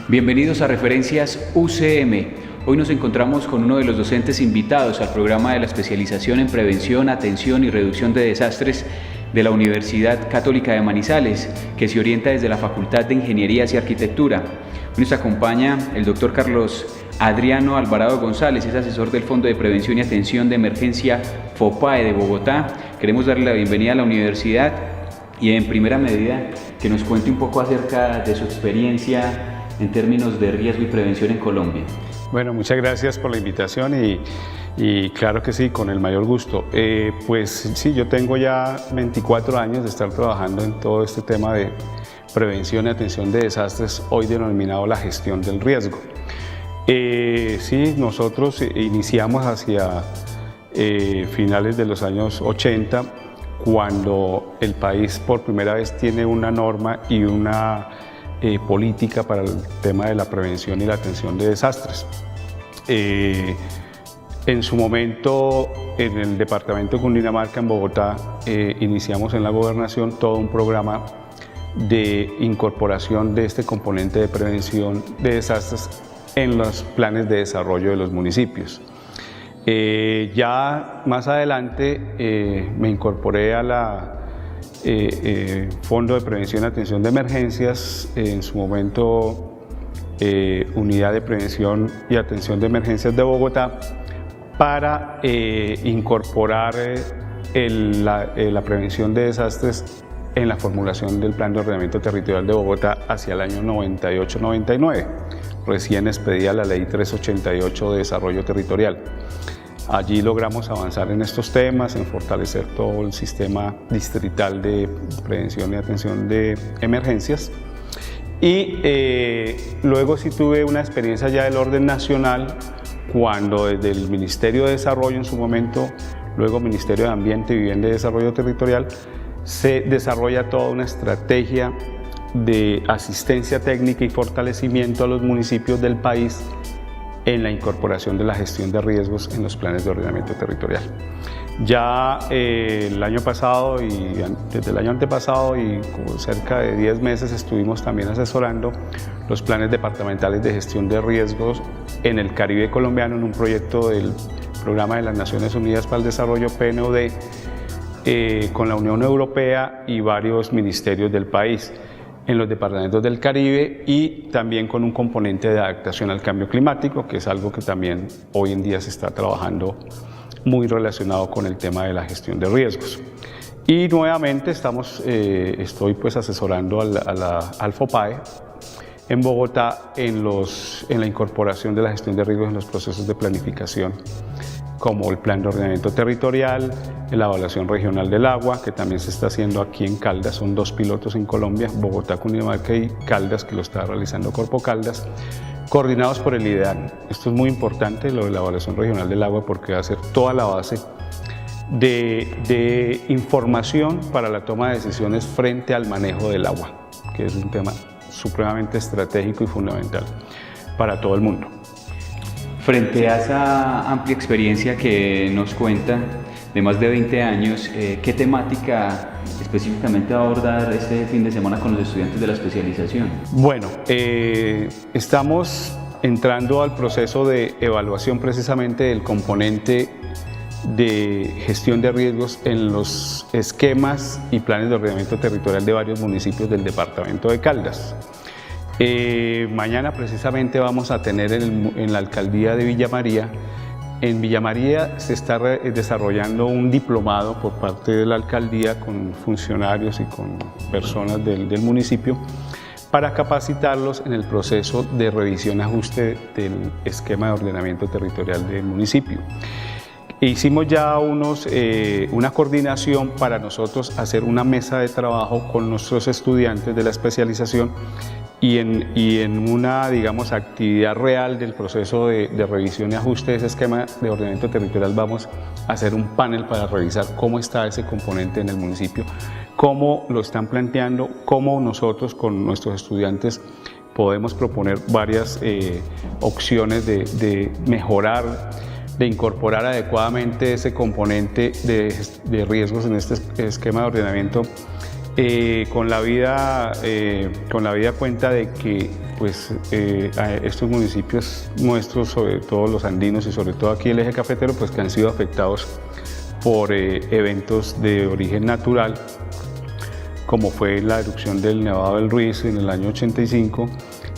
Bienvenidos a Referencias UCM. Hoy nos encontramos con uno de los docentes invitados al programa de la especialización en prevención, atención y reducción de desastres de la Universidad Católica de Manizales, que se orienta desde la Facultad de Ingenierías y Arquitectura. Hoy nos acompaña el doctor Carlos Adriano Alvarado González, es asesor del Fondo de Prevención y Atención de Emergencia FOPAE de Bogotá. Queremos darle la bienvenida a la universidad y en primera medida que nos cuente un poco acerca de su experiencia en términos de riesgo y prevención en Colombia. Bueno, muchas gracias por la invitación y claro que sí, con el mayor gusto. Pues sí, yo tengo ya 24 años de estar trabajando en todo este tema de prevención y atención de desastres, hoy denominado la gestión del riesgo. Sí, nosotros iniciamos hacia finales de los años 80, cuando el país por primera vez tiene una norma y una política para el tema de la prevención y la atención de desastres. En su momento, en el departamento de Cundinamarca, en Bogotá, iniciamos en la gobernación todo un programa de incorporación de este componente de prevención de desastres en los planes de desarrollo de los municipios. Ya más adelante me incorporé a la Fondo de Prevención y Atención de Emergencias, en su momento Unidad de Prevención y Atención de Emergencias de Bogotá, para incorporar la prevención de desastres en la formulación del Plan de Ordenamiento Territorial de Bogotá hacia el año 98-99. Recién expedida la Ley 388 de Desarrollo Territorial. Allí logramos avanzar en estos temas, en fortalecer todo el sistema distrital de prevención y atención de emergencias. Y luego sí tuve una experiencia ya del orden nacional, cuando desde el Ministerio de Desarrollo en su momento, luego Ministerio de Ambiente, Vivienda y Desarrollo Territorial, se desarrolla toda una estrategia de asistencia técnica y fortalecimiento a los municipios del país en la incorporación de la gestión de riesgos en los planes de ordenamiento territorial. Ya el año pasado y desde el año antepasado y como cerca de 10 meses estuvimos también asesorando los planes departamentales de gestión de riesgos en el Caribe colombiano en un proyecto del Programa de las Naciones Unidas para el Desarrollo, PNUD, con la Unión Europea y varios ministerios del país en los departamentos del Caribe, y también con un componente de adaptación al cambio climático, que es algo que también hoy en día se está trabajando muy relacionado con el tema de la gestión de riesgos. Y nuevamente estoy pues asesorando al FOPAE en Bogotá en la incorporación de la gestión de riesgos en los procesos de planificación, como el Plan de Ordenamiento Territorial, la Evaluación Regional del Agua, que también se está haciendo aquí en Caldas. Son 2 pilotos en Colombia, Bogotá, Cundinamarca y Caldas, que lo está realizando Corpo Caldas, coordinados por el IDEAN. Esto es muy importante, lo de la Evaluación Regional del Agua, porque va a ser toda la base de información para la toma de decisiones frente al manejo del agua, que es un tema supremamente estratégico y fundamental para todo el mundo. Frente a esa amplia experiencia que nos cuenta, de más de 20 años, ¿qué temática específicamente va a abordar este fin de semana con los estudiantes de la especialización? Bueno, estamos entrando al proceso de evaluación precisamente del componente de gestión de riesgos en los esquemas y planes de ordenamiento territorial de varios municipios del departamento de Caldas. Mañana precisamente vamos a tener en la alcaldía de Villa María. En Villa María se está desarrollando un diplomado por parte de la alcaldía con funcionarios y con personas del municipio para capacitarlos en el proceso de revisión y ajuste del esquema de ordenamiento territorial del municipio. Hicimos ya una coordinación para nosotros hacer una mesa de trabajo con nuestros estudiantes de la especialización y en una, digamos, actividad real del proceso de revisión y ajuste de ese esquema de ordenamiento territorial. Vamos a hacer un panel para revisar cómo está ese componente en el municipio, cómo lo están planteando, cómo nosotros con nuestros estudiantes podemos proponer varias opciones de mejorar, de incorporar adecuadamente ese componente de riesgos en este esquema de ordenamiento con la vida cuenta de que pues a estos municipios nuestros, sobre todo los andinos y sobre todo aquí el eje cafetero, pues que han sido afectados por eventos de origen natural, como fue la erupción del Nevado del Ruiz en el año 85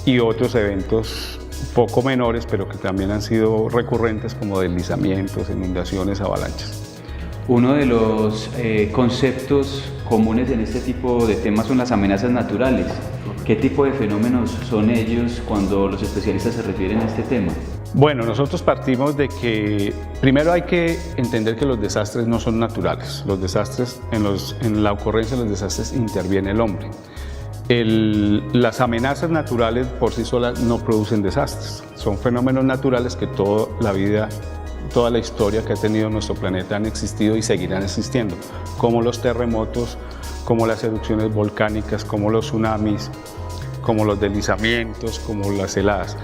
y otros eventos poco menores, pero que también han sido recurrentes, como deslizamientos, inundaciones, avalanchas. Uno de los conceptos comunes en este tipo de temas son las amenazas naturales. ¿Qué tipo de fenómenos son ellos cuando los especialistas se refieren a este tema? Bueno, nosotros partimos de que primero hay que entender que los desastres no son naturales. Los desastres, en la ocurrencia de los desastres interviene el hombre. Las amenazas naturales por sí solas no producen desastres. Son fenómenos naturales que toda la vida, toda la historia que ha tenido nuestro planeta han existido y seguirán existiendo, como los terremotos, como las erupciones volcánicas, como los tsunamis, como los deslizamientos, como las heladas.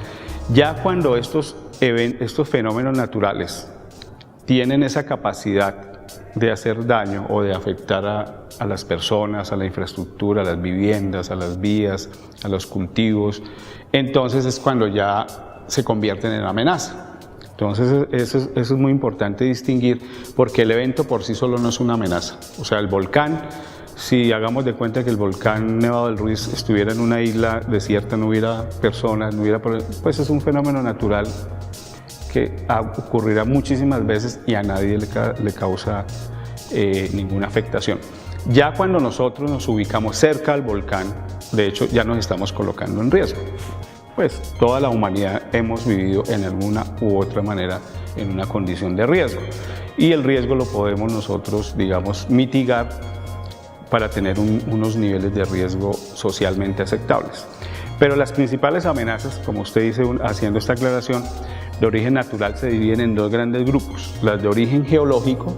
Ya cuando estos fenómenos naturales tienen esa capacidad de hacer daño o de afectar a las personas, a la infraestructura, a las viviendas, a las vías, a los cultivos, entonces es cuando ya se convierten en amenaza. Entonces eso es muy importante distinguir, porque el evento por sí solo no es una amenaza. O sea, el volcán, si hagamos de cuenta que el volcán Nevado del Ruiz estuviera en una isla desierta, no hubiera personas, pues es un fenómeno natural que ocurrirá muchísimas veces y a nadie le causa ninguna afectación. Ya cuando nosotros nos ubicamos cerca al volcán, de hecho ya nos estamos colocando en riesgo. Pues toda la humanidad hemos vivido en alguna u otra manera en una condición de riesgo, y el riesgo lo podemos nosotros, digamos, mitigar para tener unos niveles de riesgo socialmente aceptables. Pero las principales amenazas, como usted dice haciendo esta aclaración, de origen natural se dividen en dos grandes grupos: las de origen geológico,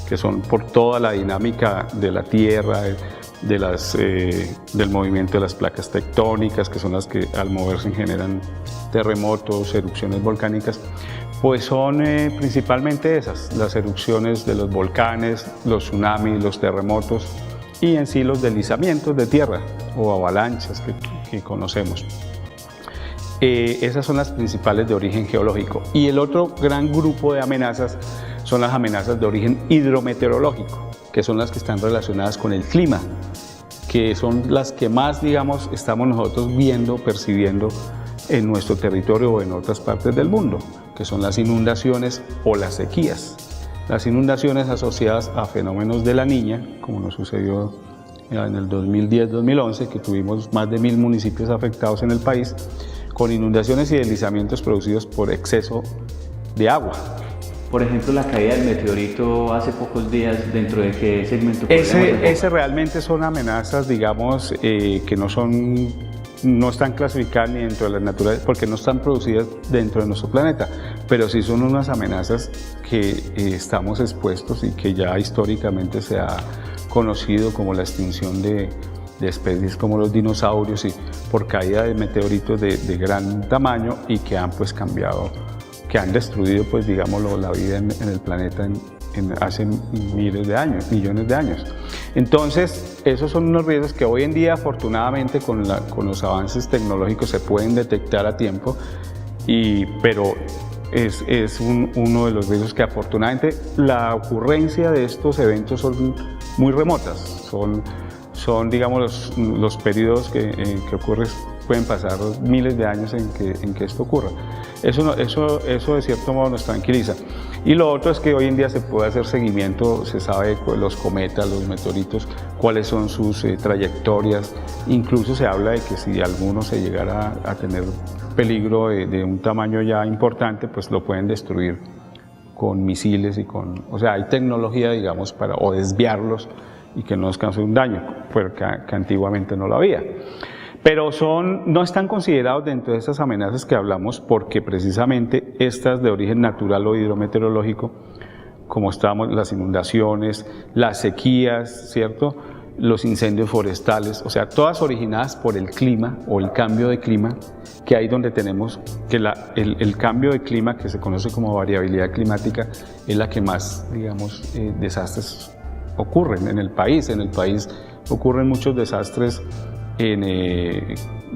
que son por toda la dinámica de la Tierra, del movimiento de las placas tectónicas, que son las que al moverse generan terremotos, erupciones volcánicas, pues son principalmente esas, las erupciones de los volcanes, los tsunamis, los terremotos y en sí los deslizamientos de tierra o avalanchas que conocemos. Esas son las principales de origen geológico. Y el otro gran grupo de amenazas son las amenazas de origen hidrometeorológico, que son las que están relacionadas con el clima, que son las que más, digamos, estamos nosotros viendo, percibiendo en nuestro territorio o en otras partes del mundo, que son las inundaciones o las sequías. Las inundaciones asociadas a fenómenos de la Niña, como nos sucedió en el 2010-2011, que tuvimos más de 1000 municipios afectados en el país, con inundaciones y deslizamientos producidos por exceso de agua. Por ejemplo, la caída del meteorito hace pocos días, ¿dentro de qué segmento? Ese realmente son amenazas, digamos, que no están clasificadas ni dentro de las naturales, porque no están producidas dentro de nuestro planeta, pero sí son unas amenazas que estamos expuestos y que ya históricamente se ha conocido, como la extinción de especies como los dinosaurios, y por caída de meteoritos de gran tamaño, y que han pues cambiado, que han destruido pues digámoslo la vida en el planeta hace miles de años, millones de años. Entonces esos son unos riesgos que hoy en día afortunadamente con los avances tecnológicos se pueden detectar a tiempo, pero es uno de los riesgos que afortunadamente la ocurrencia de estos eventos son muy remotas, son digamos los periodos que ocurren, pueden pasar miles de años en que esto ocurra. Eso de cierto modo nos tranquiliza. Y lo otro es que hoy en día se puede hacer seguimiento, se sabe los cometas, los meteoritos, cuáles son sus trayectorias. Incluso se habla de que si alguno se llegara a tener peligro de un tamaño ya importante, pues lo pueden destruir con misiles o sea, hay tecnología, digamos, para o desviarlos y que no nos cause un daño, pero que antiguamente no lo había. Pero no están considerados dentro de esas amenazas que hablamos, porque precisamente estas de origen natural o hidrometeorológico, como estábamos, las inundaciones, las sequías, ¿cierto?, los incendios forestales, o sea, todas originadas por el clima o el cambio de clima, que hay donde tenemos que el cambio de clima, que se conoce como variabilidad climática, es la que más, digamos, desastres ocurren en el país. En el país ocurren muchos desastres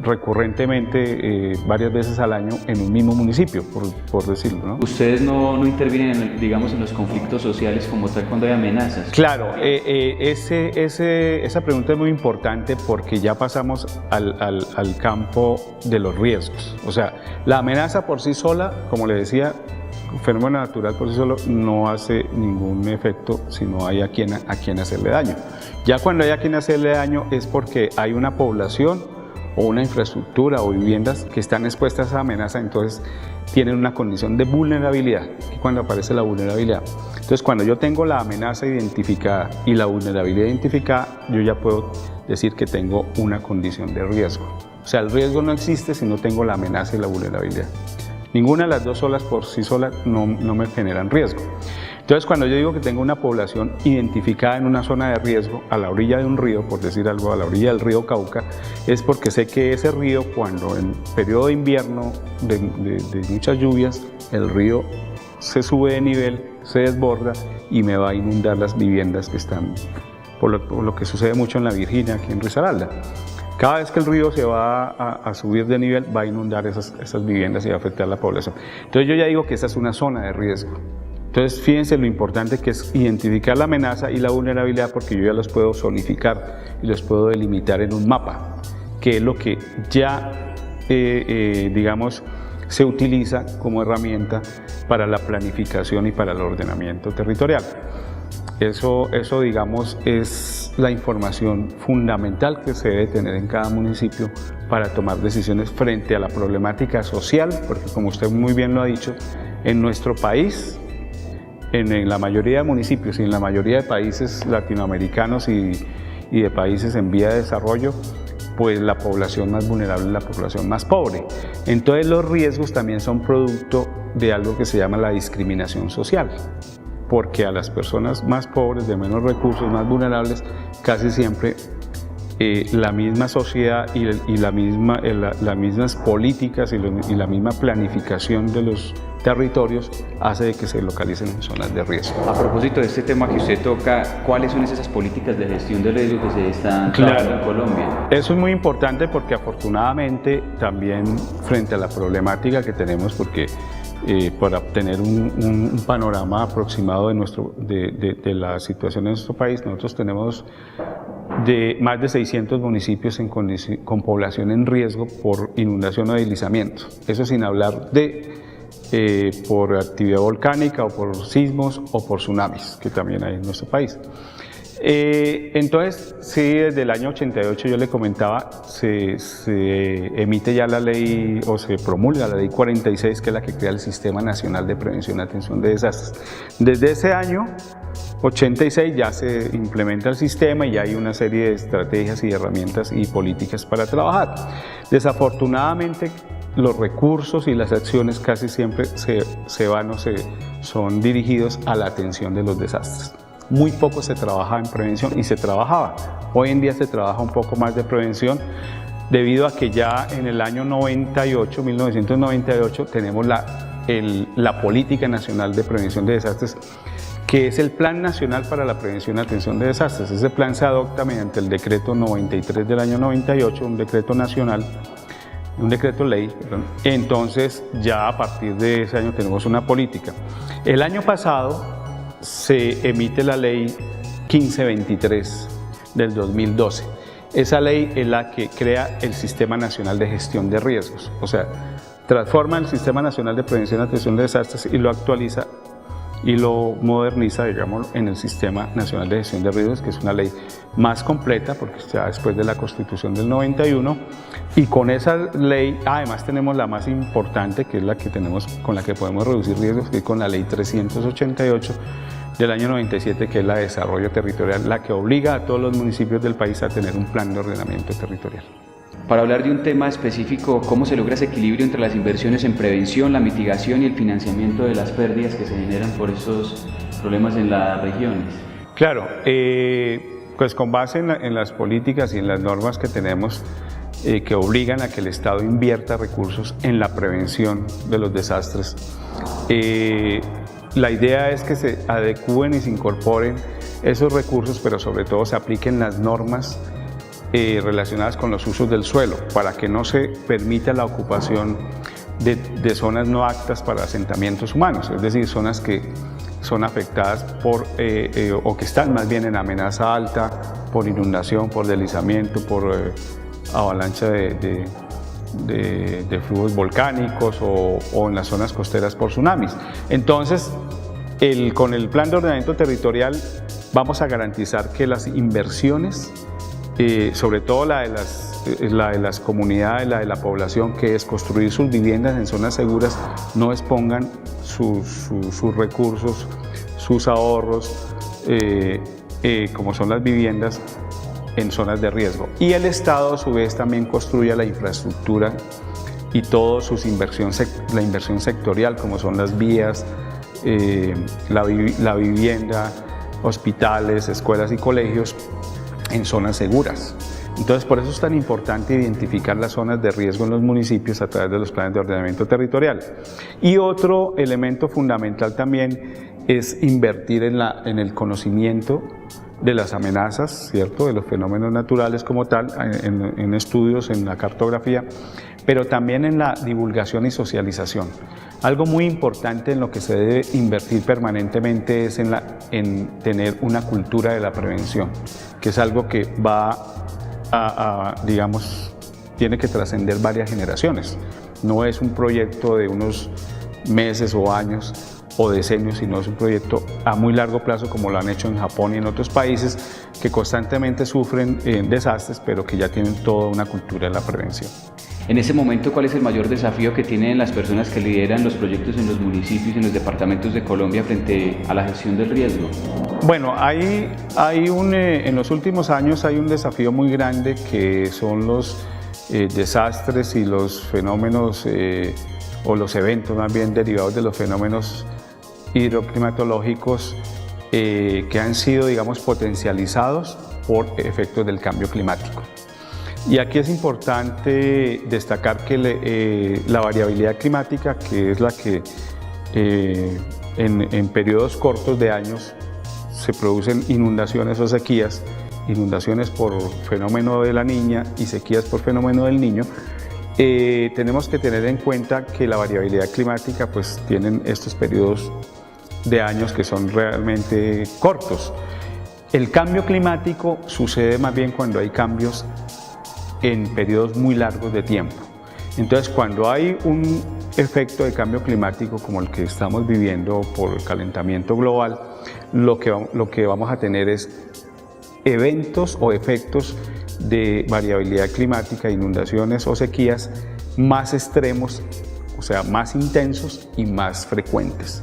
recurrentemente varias veces al año en un mismo municipio, por decirlo, ¿no? ¿Ustedes no intervienen, digamos, en los conflictos sociales como tal cuando hay amenazas? Claro, esa pregunta es muy importante porque ya pasamos al campo de los riesgos. O sea, la amenaza por sí sola, como le decía, un fenómeno natural por sí solo no hace ningún efecto si no hay a quien hacerle daño. Ya cuando hay a quien hacerle daño es porque hay una población o una infraestructura o viviendas que están expuestas a esa amenaza, entonces tienen una condición de vulnerabilidad. Y cuando aparece la vulnerabilidad, entonces cuando yo tengo la amenaza identificada y la vulnerabilidad identificada, yo ya puedo decir que tengo una condición de riesgo. O sea, el riesgo no existe si no tengo la amenaza y la vulnerabilidad. Ninguna de las dos solas por sí solas no me generan riesgo. Entonces, cuando yo digo que tengo una población identificada en una zona de riesgo a la orilla de un río, por decir algo, a la orilla del río Cauca, es porque sé que ese río, cuando en periodo de invierno de muchas lluvias, el río se sube de nivel, se desborda y me va a inundar las viviendas que están, por lo que sucede mucho en la Virginia, aquí en Risaralda. Cada vez que el río se va a subir de nivel, va a inundar esas viviendas y va a afectar a la población. Entonces yo ya digo que esa es una zona de riesgo. Entonces fíjense lo importante que es identificar la amenaza y la vulnerabilidad, porque yo ya los puedo zonificar y los puedo delimitar en un mapa, que es lo que ya, digamos, se utiliza como herramienta para la planificación y para el ordenamiento territorial. Eso, digamos, es la información fundamental que se debe tener en cada municipio para tomar decisiones frente a la problemática social, porque como usted muy bien lo ha dicho, en nuestro país, en la mayoría de municipios y en la mayoría de países latinoamericanos y de países en vía de desarrollo, pues la población más vulnerable es la población más pobre. Entonces los riesgos también son producto de algo que se llama la discriminación social, porque a las personas más pobres, de menos recursos, más vulnerables, casi siempre la misma sociedad y las mismas políticas y la misma planificación de los territorios hace de que se localicen en zonas de riesgo. A propósito de este tema que usted toca, ¿cuáles son esas políticas de gestión de riesgo que se están trabajando en Colombia? Eso es muy importante porque afortunadamente también frente a la problemática que tenemos, porque para obtener un panorama aproximado de la situación en nuestro país, nosotros tenemos más de 600 municipios con población en riesgo por inundación o deslizamiento. Eso sin hablar de por actividad volcánica o por sismos o por tsunamis, que también hay en nuestro país. Entonces, sí, desde el año 88, yo le comentaba, se emite ya la ley o se promulga la ley 46, que es la que crea el Sistema Nacional de Prevención y Atención de Desastres. Desde ese año 86 ya se implementa el sistema y ya hay una serie de estrategias y herramientas y políticas para trabajar. Desafortunadamente, los recursos y las acciones casi siempre son dirigidos a la atención de los desastres. Muy poco se trabaja en prevención y se trabajaba. Hoy en día se trabaja un poco más de prevención debido a que ya en el año 1998, tenemos la Política Nacional de Prevención de Desastres, que es el Plan Nacional para la Prevención y Atención de Desastres. Ese plan se adopta mediante el decreto 93 del año 98, un decreto nacional, un decreto ley, perdón. Entonces ya a partir de ese año tenemos una política. El año pasado se emite la ley 1523 del 2012. Esa ley es la que crea el Sistema Nacional de Gestión de Riesgos, o sea, transforma el Sistema Nacional de Prevención y Atención de Desastres y lo actualiza y lo moderniza, digamos, en el Sistema Nacional de Gestión de Riesgos, que es una ley más completa, porque está después de la Constitución del 91, y con esa ley, además tenemos la más importante, que es la que tenemos, con la que podemos reducir riesgos, que es con la ley 388 del año 97, que es la de desarrollo territorial, la que obliga a todos los municipios del país a tener un plan de ordenamiento territorial. Para hablar de un tema específico, ¿cómo se logra ese equilibrio entre las inversiones en prevención, la mitigación y el financiamiento de las pérdidas que se generan por estos problemas en las regiones? Claro, pues con base en las políticas y en las normas que tenemos que obligan a que el Estado invierta recursos en la prevención de los desastres, la idea es que se adecúen y se incorporen esos recursos, pero sobre todo se apliquen las normas relacionadas con los usos del suelo, para que no se permita la ocupación de zonas no aptas para asentamientos humanos, es decir, zonas que son afectadas por, o que están más bien en amenaza alta por inundación, por deslizamiento, por avalancha de flujos volcánicos o en las zonas costeras por tsunamis. Entonces, con el plan de ordenamiento territorial vamos a garantizar que las inversiones, sobre todo la de las comunidades, la de la población, que es construir sus viviendas en zonas seguras, no expongan sus recursos, sus ahorros, como son las viviendas, en zonas de riesgo. Y el Estado a su vez también construya la infraestructura y toda la inversión sectorial, como son las vías, la vivienda, hospitales, escuelas y colegios en zonas seguras. Entonces, por eso es tan importante identificar las zonas de riesgo en los municipios a través de los planes de ordenamiento territorial. Y otro elemento fundamental también es invertir en el conocimiento de las amenazas, ¿cierto?, de los fenómenos naturales como tal, en estudios, en la cartografía, pero también en la divulgación y socialización. Algo muy importante en lo que se debe invertir permanentemente es en tener una cultura de la prevención, que es algo que digamos, tiene que trascender varias generaciones. No es un proyecto de unos meses o años o decenios, sino es un proyecto a muy largo plazo, como lo han hecho en Japón y en otros países que constantemente sufren desastres, pero que ya tienen toda una cultura de la prevención. En ese momento, ¿cuál es el mayor desafío que tienen las personas que lideran los proyectos en los municipios y en los departamentos de Colombia frente a la gestión del riesgo? Bueno, en los últimos años hay un desafío muy grande, que son los desastres y los fenómenos o los eventos más bien derivados de los fenómenos hidroclimatológicos que han sido, digamos, potencializados por efectos del cambio climático. Y aquí es importante destacar que la variabilidad climática, que es la que en periodos cortos de años se producen inundaciones o sequías, inundaciones por fenómeno de la Niña y sequías por fenómeno del Niño, tenemos que tener en cuenta que la variabilidad climática pues tienen estos periodos de años que son realmente cortos. El cambio climático sucede más bien cuando hay cambios en periodos muy largos de tiempo. Entonces, cuando hay un efecto de cambio climático como el que estamos viviendo por el calentamiento global, lo que vamos a tener es eventos o efectos de variabilidad climática, inundaciones o sequías más extremos, o sea, más intensos y más frecuentes.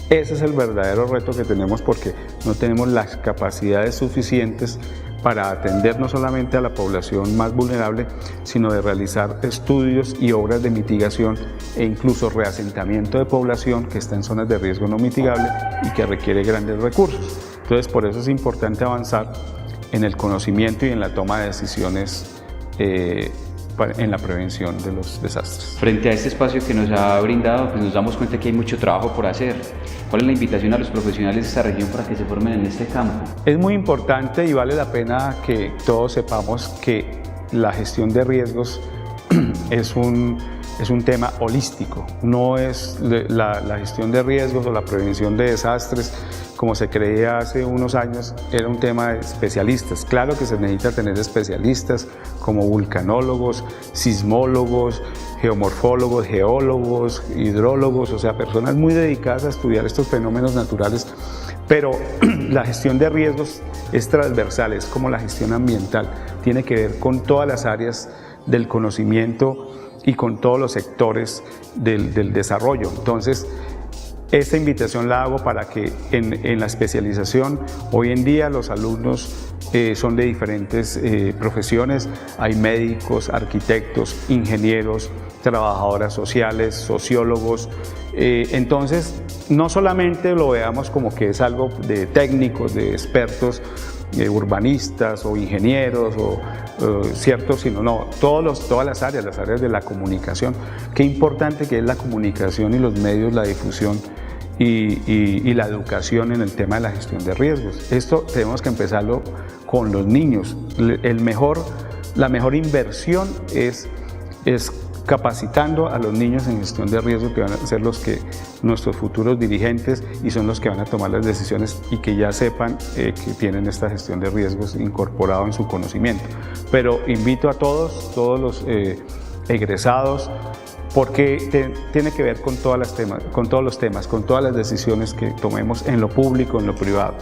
Ese es el verdadero reto que tenemos, porque no tenemos las capacidades suficientes para atender no solamente a la población más vulnerable, sino de realizar estudios y obras de mitigación e incluso reasentamiento de población que está en zonas de riesgo no mitigable y que requiere grandes recursos. Entonces, por eso es importante avanzar en el conocimiento y en la toma de decisiones en la prevención de los desastres. Frente a este espacio que nos ha brindado, pues nos damos cuenta que hay mucho trabajo por hacer. ¿Cuál es la invitación a los profesionales de esta región para que se formen en este campo? Es muy importante y vale la pena que todos sepamos que la gestión de riesgos es un tema holístico. No es la gestión de riesgos o la prevención de desastres, como se creía hace unos años, era un tema de especialistas. Claro que se necesita tener especialistas como vulcanólogos, sismólogos, geomorfólogos, geólogos, hidrólogos, o sea, personas muy dedicadas a estudiar estos fenómenos naturales, pero la gestión de riesgos es transversal, es como la gestión ambiental, tiene que ver con todas las áreas del conocimiento y con todos los sectores del desarrollo. Entonces, esta invitación la hago para que en la especialización, hoy en día los alumnos son de diferentes profesiones, hay médicos, arquitectos, ingenieros, trabajadoras sociales, sociólogos, entonces no solamente lo veamos como que es algo de técnicos, de expertos, urbanistas o ingenieros cierto, sino no, todas las áreas de la comunicación. Qué importante que es la comunicación y los medios, la difusión y la educación en el tema de la gestión de riesgos. Esto tenemos que empezarlo con los niños. El mejor la mejor inversión es capacitando a los niños en gestión de riesgo, que van a ser nuestros futuros dirigentes y son los que van a tomar las decisiones y que ya sepan que tienen esta gestión de riesgos incorporado en su conocimiento. Pero invito a todos los egresados, porque tiene que ver con todos los temas, con todas las decisiones que tomemos en lo público, en lo privado.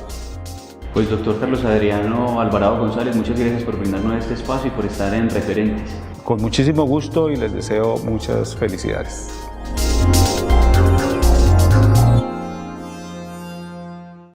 Pues doctor Carlos Adriano Alvarado González, muchas gracias por brindarnos este espacio y por estar en Referentes. Con muchísimo gusto y les deseo muchas felicidades.